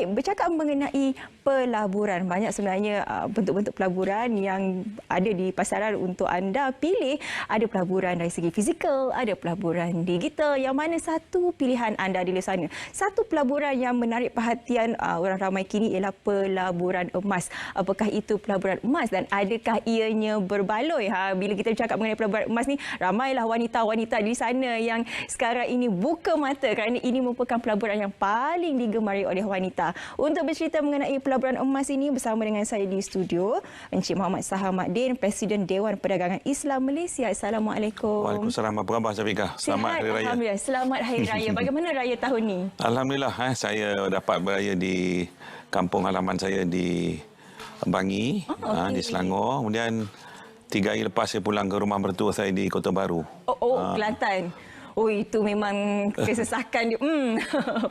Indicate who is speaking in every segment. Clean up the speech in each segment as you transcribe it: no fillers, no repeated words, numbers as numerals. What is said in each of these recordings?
Speaker 1: Okey, bercakap mengenai pelaburan, banyak sebenarnya bentuk-bentuk pelaburan yang ada di pasaran untuk anda pilih. Ada pelaburan dari segi fizikal, ada pelaburan digital. Yang mana satu pilihan anda di luar sana? Satu pelaburan yang menarik perhatian orang ramai kini ialah pelaburan emas. Apakah itu pelaburan emas dan adakah ianya berbaloi? Bila kita bercakap mengenai pelaburan emas ni, ramailah wanita-wanita di sana yang sekarang ini buka mata kerana ini merupakan pelaburan yang paling digemari oleh wanita. Untuk bercerita mengenai pelaburan emas ini bersama dengan saya di studio, Encik Muhammad Sahar Mahdin, Presiden Dewan Perdagangan Islam Malaysia. Assalamualaikum.
Speaker 2: Waalaikumsalam. Apa khabar Syafiqah? Selamat Hari Raya.
Speaker 1: Alhamdulillah. Selamat Hari Raya. Bagaimana raya tahun ni?
Speaker 2: Alhamdulillah, saya dapat beraya di kampung halaman saya di Bangi, di Selangor. Kemudian 3 hari lepas saya pulang ke rumah mertua saya di Kota Baru.
Speaker 1: Kelantan. Oh, itu memang kesesakan dia.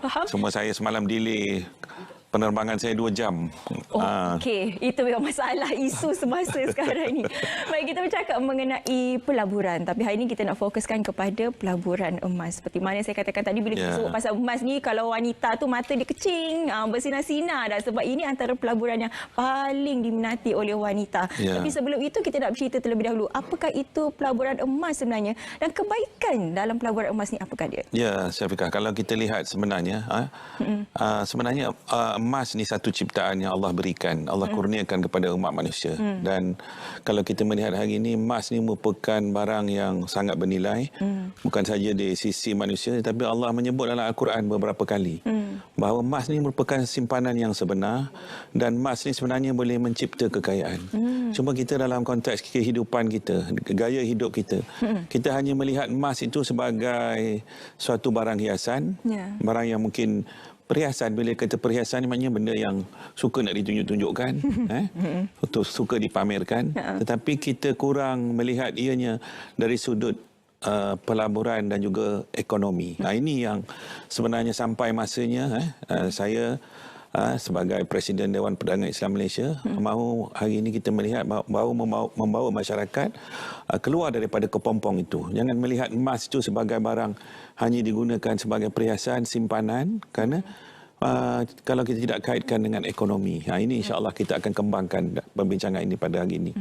Speaker 1: Faham?
Speaker 2: Semua saya semalam delay. Penerbangan saya 2 jam.
Speaker 1: Okey, itu memang masalah isu semasa sekarang ini. Baik, kita bercakap mengenai pelaburan. Tapi hari ini kita nak fokuskan kepada pelaburan emas. Seperti mana saya katakan tadi, bila kita sebut pasal emas ni, kalau wanita tu mata dia kecing, bersinar-sinar dah. Sebab ini antara pelaburan yang paling diminati oleh wanita. Tapi sebelum itu, kita nak bercerita terlebih dahulu. Apakah itu pelaburan emas sebenarnya? Dan kebaikan dalam pelaburan emas ni, apakah dia?
Speaker 2: Ya, Syafiqah, kalau kita lihat sebenarnya, sebenarnya emas ni satu ciptaan yang Allah berikan, Allah kurniakan kepada umat manusia. Dan kalau kita melihat hari ini, emas ni merupakan barang yang sangat bernilai, bukan saja di sisi manusia, tapi Allah menyebut dalam Al-Quran beberapa kali bahawa emas ni merupakan simpanan yang sebenar, dan emas ni sebenarnya boleh mencipta kekayaan. Cuma kita dalam konteks kehidupan kita, gaya hidup kita, kita hanya melihat emas itu sebagai suatu barang hiasan, barang yang mungkin perhiasan. Bila kata perhiasan ni maknanya benda yang suka nak ditunjuk-tunjukkan, suka dipamerkan. Tetapi kita kurang melihat ianya dari sudut pelaburan dan juga ekonomi. Ini yang sebenarnya sampai masanya saya sebagai Presiden Dewan Perdagangan Islam Malaysia mahu hari ini kita melihat bahawa membawa masyarakat keluar daripada kepompong itu. Jangan melihat emas itu sebagai barang hanya digunakan sebagai perhiasan simpanan, kerana kalau kita tidak kaitkan dengan ekonomi. Ini insya-Allah kita akan kembangkan perbincangan ini pada hari ini.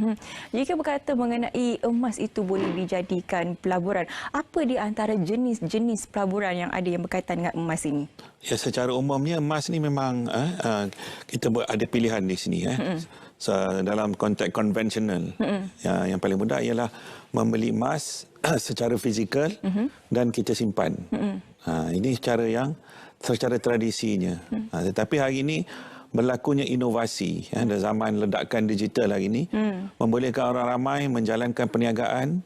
Speaker 1: Jika berkata mengenai emas itu boleh dijadikan pelaburan, apa di antara jenis-jenis pelaburan yang ada yang berkaitan dengan emas ini?
Speaker 2: Ya, secara umumnya emas ni memang kita ada pilihan di sini. Dalam konteks konvensional, yang paling mudah ialah membeli emas secara fizikal dan kita simpan. Ini secara tradisinya. Tetapi hari ini berlakunya inovasi, dan zaman ledakan digital hari ini membolehkan orang ramai menjalankan perniagaan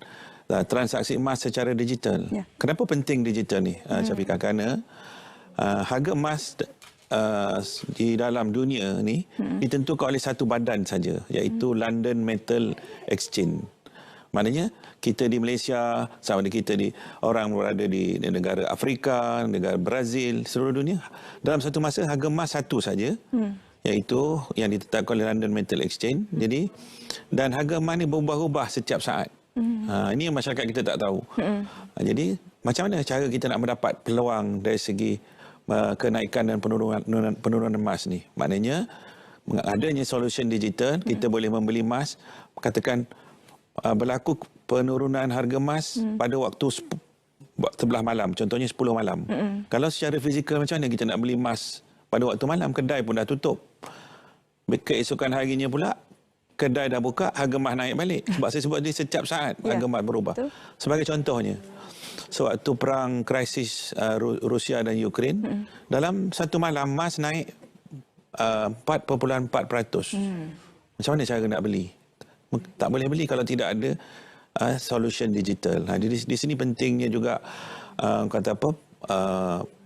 Speaker 2: transaksi emas secara digital. Kenapa penting digital ni, Syafiqah? Kerana harga emas di dalam dunia ni ditentukan oleh satu badan saja, iaitu London Metal Exchange. Maknanya kita di Malaysia, sama ada kita orang berada di negara Afrika, negara Brazil, seluruh dunia, dalam satu masa harga emas satu saja, iaitu yang ditetapkan oleh London Metal Exchange. Jadi, dan harga emas ni berubah-ubah setiap saat. Ini yang masyarakat kita tak tahu. Jadi, macam mana cara kita nak mendapat peluang dari segi kenaikan dan penurunan emas ni? Maknanya, adanya solution digital, kita boleh membeli emas, katakan berlaku penurunan harga emas pada waktu 11 malam, contohnya 10 malam. Kalau secara fizikal, macam mana kita nak beli emas pada waktu malam? Kedai pun dah tutup. Keesokan harinya pula, kedai dah buka, harga emas naik balik. Sebab saya sebut dia setiap saat harga emas berubah. Sebagai contohnya, sewaktu perang krisis Rusia dan Ukraine, dalam satu malam emas naik 4.4%. Macam mana cara nak beli? Tak boleh beli kalau tidak ada solution digital. Di sini pentingnya juga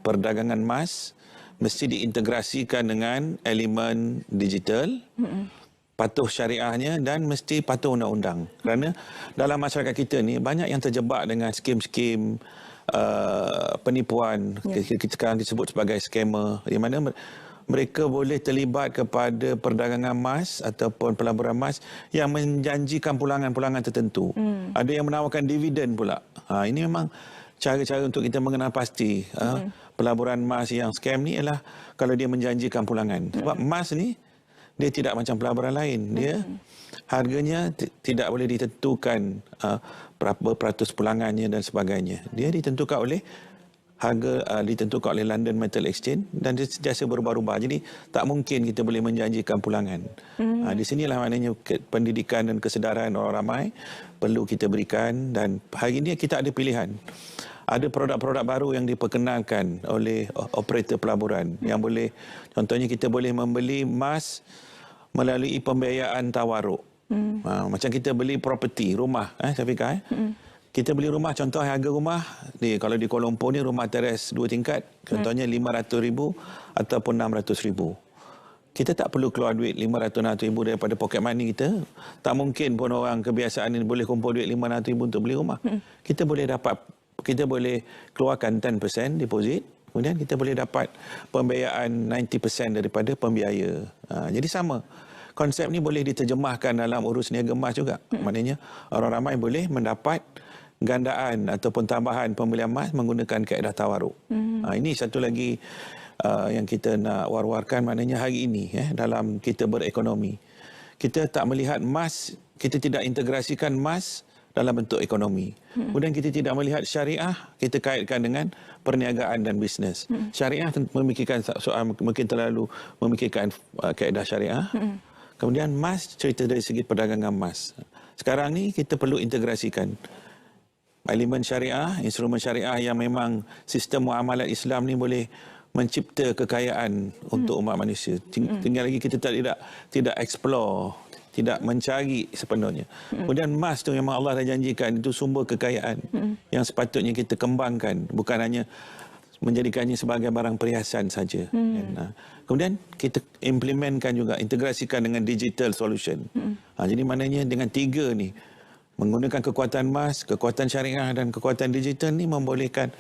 Speaker 2: perdagangan emas mesti diintegrasikan dengan elemen digital, patuh syariahnya, dan mesti patuh undang-undang. Kerana dalam masyarakat kita ni banyak yang terjebak dengan skim-skim penipuan. Kita sekarang disebut sebagai scammer, di mana mereka boleh terlibat kepada perdagangan emas ataupun pelaburan emas yang menjanjikan pulangan-pulangan tertentu. Ada yang menawarkan dividen pula. Ini memang cara-cara untuk kita mengenal pasti pelaburan emas yang scam ni ialah kalau dia menjanjikan pulangan. Sebab emas ni dia tidak macam pelaburan lain. Dia harganya tidak boleh ditentukan berapa peratus pulangannya dan sebagainya. Dia ditentukan oleh harga ditentukan oleh London Metal Exchange dan dia sentiasa berubah-ubah. Jadi tak mungkin kita boleh menjanjikan pulangan. Di sinilah maknanya pendidikan dan kesedaran orang ramai perlu kita berikan, dan hari ini kita ada pilihan. Ada produk-produk baru yang diperkenalkan oleh operator pelaburan yang boleh, contohnya kita boleh membeli emas melalui pembiayaan tawaruk. Macam kita beli property, rumah, Syafiqah. Kita beli rumah, contoh harga rumah, kalau di Kuala Lumpur ni rumah teres 2 tingkat, contohnya RM500,000 ataupun RM600,000. Kita tak perlu keluar duit RM500,000 daripada poket money kita. Tak mungkin pun orang kebiasaan ini boleh kumpul duit RM500,000 untuk beli rumah. Kita boleh keluarkan 10% deposit, kemudian kita boleh dapat pembiayaan 90% daripada pembiaya. Jadi sama. Konsep ni boleh diterjemahkan dalam urus niaga emas juga. Maknanya orang ramai boleh mendapat gandaan ataupun tambahan pembelian emas menggunakan kaedah tawaruk. Ini satu lagi yang kita nak war-warkan, maknanya hari ini dalam kita berekonomi. Kita tak melihat emas, kita tidak integrasikan emas dalam bentuk ekonomi. Kemudian kita tidak melihat syariah, kita kaitkan dengan perniagaan dan bisnes. Syariah memikirkan soal, mungkin terlalu memikirkan kaedah syariah. Kemudian emas, cerita dari segi perdagangan emas. Sekarang ni kita perlu integrasikan elemen syariah, instrumen syariah yang memang sistem muamalat Islam ni boleh mencipta kekayaan untuk umat manusia. Tinggal lagi kita tidak explore, tidak mencari sepenuhnya. Kemudian emas tu memang Allah dah janjikan itu sumber kekayaan yang sepatutnya kita kembangkan, bukan hanya menjadikannya sebagai barang perhiasan saja. Kemudian kita implementkan juga, integrasikan dengan digital solution. Jadi maknanya dengan 3 ni, menggunakan kekuatan emas, kekuatan syariah dan kekuatan digital ni membolehkan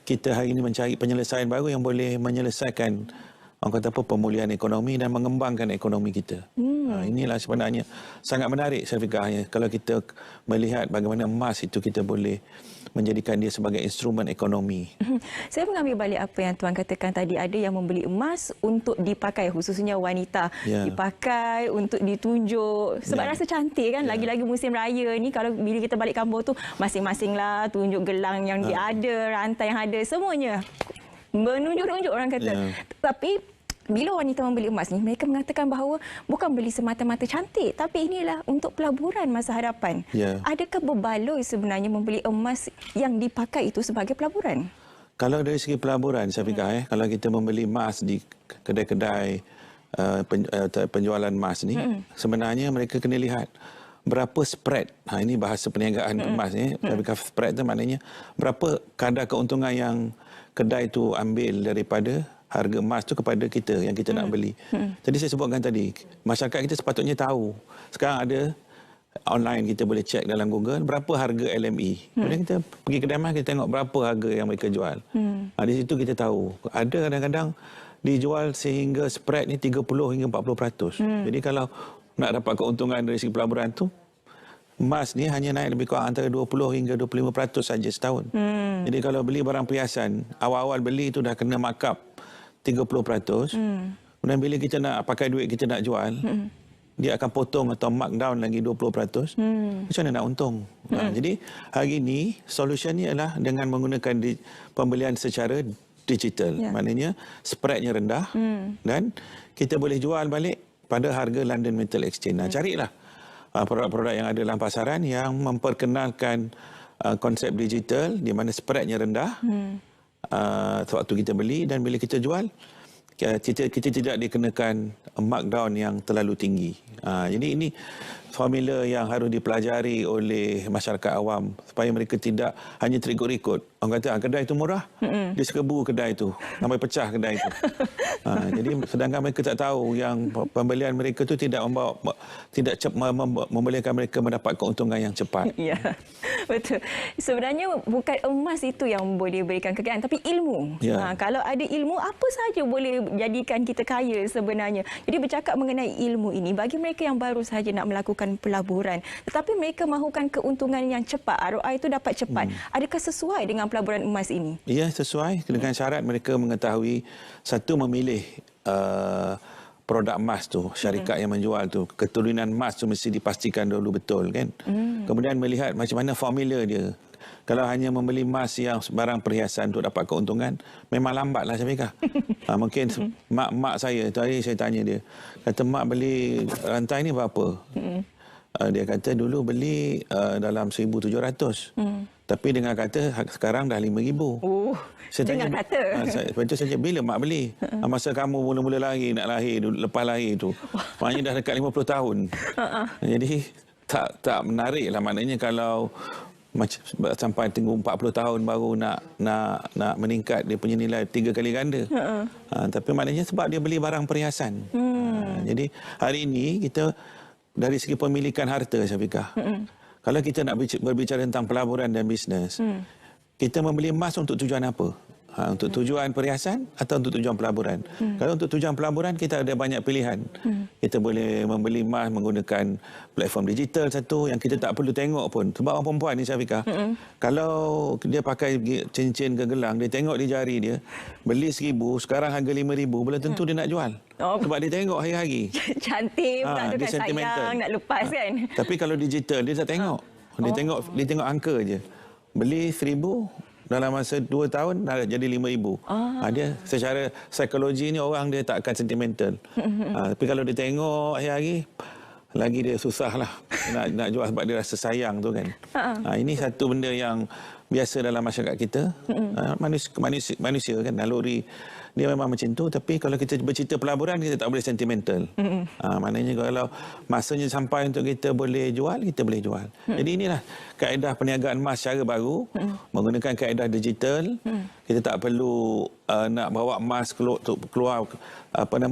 Speaker 2: kita hari ini mencari penyelesaian baru yang boleh menyelesaikan pemulihan ekonomi dan mengembangkan ekonomi kita. Inilah sebenarnya sangat menarik, Syafiqah, kalau kita melihat bagaimana emas itu kita boleh menjadikan dia sebagai instrumen ekonomi.
Speaker 1: Saya mengambil balik apa yang Tuan katakan tadi, ada yang membeli emas untuk dipakai, khususnya wanita. Dipakai untuk ditunjuk sebab rasa cantik kan. Lagi-lagi musim raya ni, kalau bila kita balik kampung tu masing-masing lah tunjuk gelang yang dia ada, rantai yang ada, semuanya menunjuk-nunjuk orang kata. Tapi bila wanita membeli emas ni, mereka mengatakan bahawa bukan beli semata-mata cantik, tapi inilah untuk pelaburan masa hadapan. Adakah berbaloi sebenarnya membeli emas yang dipakai itu sebagai pelaburan?
Speaker 2: Kalau dari segi pelaburan, Syafiqah, kalau kita membeli emas di kedai-kedai penjualan emas ni, sebenarnya mereka kena lihat berapa spread. Ini bahasa perniagaan emas ni. Spread tu maknanya berapa kadar keuntungan yang kedai tu ambil daripada harga emas tu kepada kita yang kita nak beli. Jadi saya sebutkan tadi, masyarakat kita sepatutnya tahu. Sekarang ada online, kita boleh cek dalam Google berapa harga LME. Kemudian kita pergi kedai emas, kita tengok berapa harga yang mereka jual. Di situ kita tahu. Ada kadang-kadang dijual sehingga spread ni 30 hingga 40%. Jadi kalau nak dapat keuntungan dari segi pelaburan tu, emas ni hanya naik lebih kurang antara 20 hingga 25% saja setahun. Jadi kalau beli barang perhiasan, awal-awal beli tu dah kena markup 30%. Kemudian bila kita nak pakai duit, kita nak jual, dia akan potong atau markdown lagi 20%. Macam mana nak untung? Jadi hari ini solusinya ialah dengan menggunakan pembelian secara digital. Maknanya spreadnya rendah dan kita boleh jual balik pada harga London Metal Exchange. Carilah produk-produk yang ada dalam pasaran yang memperkenalkan konsep digital di mana spreadnya rendah. Sewaktu kita beli, dan bila kita jual, kita tidak dikenakan markdown yang terlalu tinggi. Jadi ini formula yang harus dipelajari oleh masyarakat awam supaya mereka tidak hanya terikut-ikut. Orang kata kedai itu murah, dia serbu kedai itu sampai pecah kedai itu. Jadi sedangkan mereka tak tahu yang pembelian mereka itu tidak membolehkan mereka mendapat keuntungan yang cepat.
Speaker 1: Ya, betul. Sebenarnya bukan emas itu yang boleh berikan kekayaan, tapi ilmu. Kalau ada ilmu, apa saja boleh jadikan kita kaya sebenarnya. Jadi bercakap mengenai ilmu ini, bagi mereka yang baru sahaja nak melakukan melakukan pelaburan. Tetapi mereka mahukan keuntungan yang cepat. ROI itu dapat cepat. Adakah sesuai dengan pelaburan emas ini?
Speaker 2: Ya, sesuai dengan syarat mereka mengetahui satu memilih produk emas tu, syarikat yang menjual tu, keturunan emas tu mesti dipastikan dulu betul kan. Kemudian melihat macam mana formula dia. Kalau hanya membeli emas yang barang perhiasan untuk dapat keuntungan, memang lambatlah Syafiqah. Mungkin mak saya, tadi saya tanya dia, kata mak beli rantai ni berapa? Dia kata dulu beli dalam 1,700. Tapi dengar kata sekarang dah 5,000. Saya tanya, lepas tu saya cakap, bila mak beli? Masa kamu mula-mula nak lahir, lepas lahir tu. Maknanya dah dekat 50 tahun. Jadi tak menarik lah. Maknanya kalau sampai tunggu 40 tahun baru nak meningkat dia punya nilai 3 kali ganda. Tapi maknanya sebab dia beli barang perhiasan. Jadi hari ini kita dari segi pemilikan harta, Syafiqah. Kalau kita nak berbicara tentang pelaburan dan bisnes, kita membeli emas untuk tujuan apa? Untuk tujuan perhiasan atau untuk tujuan pelaburan? Kalau untuk tujuan pelaburan, kita ada banyak pilihan. Kita boleh membeli emas menggunakan platform digital satu yang kita tak perlu tengok pun. Sebab orang perempuan ni, Syafiqah, kalau dia pakai cincin ke gelang, dia tengok di jari dia, beli 1,000, sekarang harga 5,000, belum tentu dia nak jual. Sebab dia tengok hari-hari.
Speaker 1: Cantik pula tu kan, sayang nak lepas kan.
Speaker 2: Tapi kalau digital, dia tak tengok. Dia tengok angka je. Beli 1,000, dalam masa 2 tahun dah jadi 5,000. Dia secara psikologi ni orang dia tak akan sentimental. Tapi kalau dia tengok hari-hari, lagi dia susah lah nak jual sebab dia rasa sayang tu kan. Ini satu benda yang biasa dalam masyarakat kita. Manusia kan, naluri dia memang macam tu. Tapi kalau kita bercerita pelaburan, kita tak boleh sentimental. Maknanya kalau masanya sampai untuk kita boleh jual, kita boleh jual. Jadi inilah kaedah perniagaan emas secara baru, menggunakan kaedah digital. Kita tak perlu nak bawa emas keluar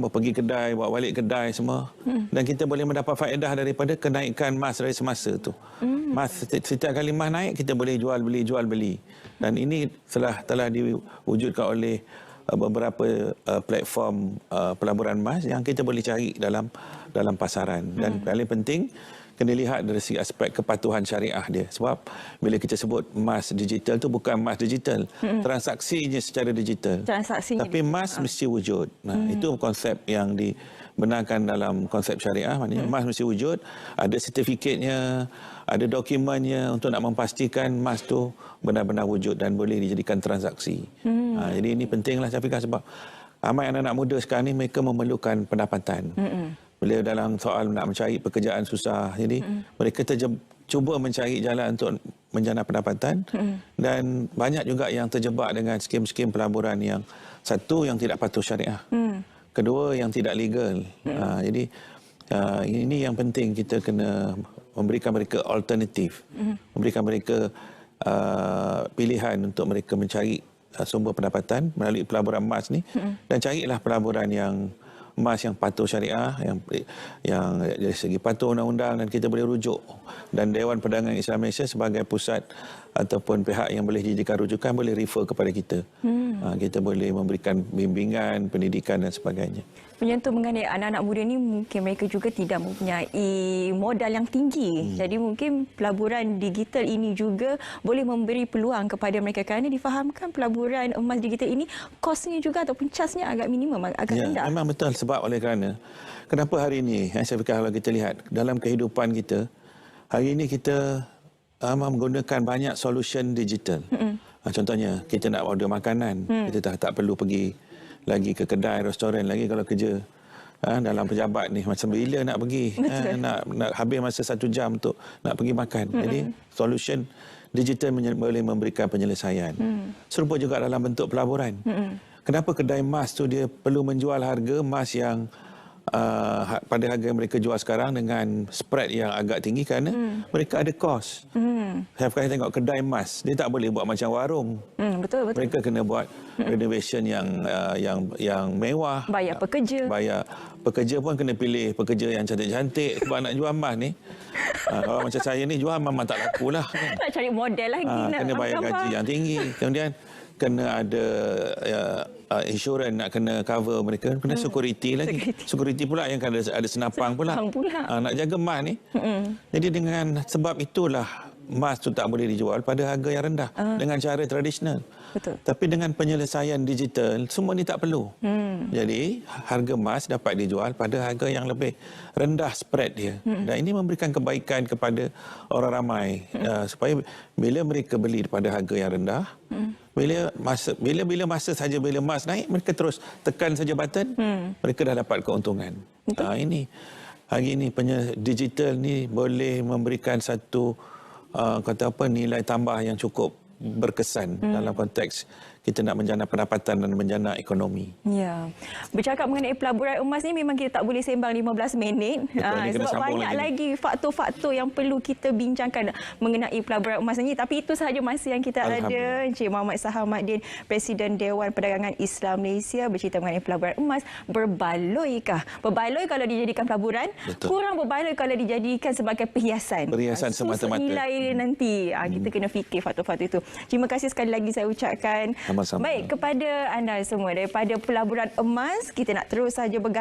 Speaker 2: pergi kedai, bawa balik kedai semua. Dan kita boleh mendapat faedah daripada kenaikan emas dari semasa tu. Emas setiap kali emas naik, kita boleh jual beli. Dan ini telah diwujudkan oleh beberapa platform pelaburan emas yang kita boleh cari dalam pasaran. Dan paling penting, kena lihat dari segi aspek kepatuhan syariah dia. Sebab bila kita sebut emas digital tu bukan emas digital, transaksinya secara digital. Tapi emas mesti wujud. Itu konsep yang dibenarkan dalam konsep syariah. Maknanya emas mesti wujud, ada sertifikatnya, ada dokumennya untuk nak memastikan emas tu benar-benar wujud dan boleh dijadikan transaksi. Jadi ini pentinglah Syafiqah, sebab ramai anak-anak muda sekarang ni mereka memerlukan pendapatan. Bila dalam soal nak mencari pekerjaan susah, jadi mereka cuba mencari jalan untuk menjana pendapatan. Dan banyak juga yang terjebak dengan skim-skim pelaburan yang satu yang tidak patuh syariah, kedua yang tidak legal. Jadi ini yang penting, kita kena memberikan mereka alternatif, memberikan mereka pilihan untuk mereka mencari sumber pendapatan melalui pelaburan emas ni. Dan carilah pelaburan yang emas yang patuh syariah, yang dari segi patuh undang-undang, dan kita boleh rujuk. Dan Dewan Perdagangan Islam Malaysia sebagai pusat ataupun pihak yang boleh dijadikan rujukan boleh refer kepada kita. Kita boleh memberikan bimbingan, pendidikan dan sebagainya.
Speaker 1: Menyentuh mengenai anak-anak muda ni, mungkin mereka juga tidak mempunyai modal yang tinggi. Jadi mungkin pelaburan digital ini juga boleh memberi peluang kepada mereka, kerana difahamkan pelaburan emas digital ini kosnya juga ataupun charge-nya agak minimum, agak rendah.
Speaker 2: Memang betul, sebab oleh kerana kenapa hari ini, saya fikir kalau kita lihat dalam kehidupan kita, hari ini kita menggunakan banyak solution digital. Contohnya kita nak order makanan, kita tak perlu pergi lagi ke kedai, restoran lagi. Kalau kerja dalam pejabat ni, macam bila nak pergi, nak habis masa 1 jam untuk nak pergi makan. Jadi solution digital boleh memberikan penyelesaian. Serupa juga dalam bentuk pelaburan. Kenapa kedai emas tu dia perlu menjual harga emas yang pada harga yang mereka jual sekarang dengan spread yang agak tinggi, kerana mereka ada kos. Saya tengok kedai emas, dia tak boleh buat macam warung.
Speaker 1: Betul.
Speaker 2: Mereka kena buat renovation yang mewah.
Speaker 1: Bayar
Speaker 2: pekerja pun kena pilih pekerja yang cantik-cantik, sebab nak jual emas ni. Kalau macam saya ni jual memang tak laku lah.
Speaker 1: Nak cari model lagi.
Speaker 2: Kena bayar gaji yang tinggi. Kemudian kena ada insurans, nak kena cover mereka, kena security lagi. Security pula yang ada senapang pula. Nak jaga emas ni. Jadi dengan sebab itulah emas tu tak boleh dijual pada harga yang rendah dengan cara tradisional.
Speaker 1: Betul.
Speaker 2: Tapi dengan penyelesaian digital, semua ni tak perlu. Jadi harga emas dapat dijual pada harga yang lebih rendah spread dia. Dan ini memberikan kebaikan kepada orang ramai supaya bila mereka beli pada harga yang rendah, bila masa saja bila emas naik, mereka terus tekan saja button, mereka dah dapat keuntungan. Ini hari ini digital ni boleh memberikan satu nilai tambah yang cukup berkesan dalam konteks kita nak menjana pendapatan dan menjana ekonomi.
Speaker 1: Ya. Bercakap mengenai pelaburan emas ni memang kita tak boleh sembang 15 minit. Sebab banyak lagi faktor-faktor yang perlu kita bincangkan mengenai pelaburan emas ni. Tapi itu sahaja masa yang kita ada. Encik Muhammad Sahamaddin, Presiden Dewan Perdagangan Islam Malaysia, bercerita mengenai pelaburan emas. Berbaloikah? Berbaloi kalau dijadikan pelaburan, kurang berbaloi kalau dijadikan sebagai perhiasan.
Speaker 2: Perhiasan semata-mata.
Speaker 1: Nilai nanti. Kita kena fikir faktor-faktor itu. Terima kasih sekali lagi saya ucapkan.
Speaker 2: Sama-sama.
Speaker 1: Baik, kepada anda semua daripada pelaburan emas, kita nak terus saja bergantung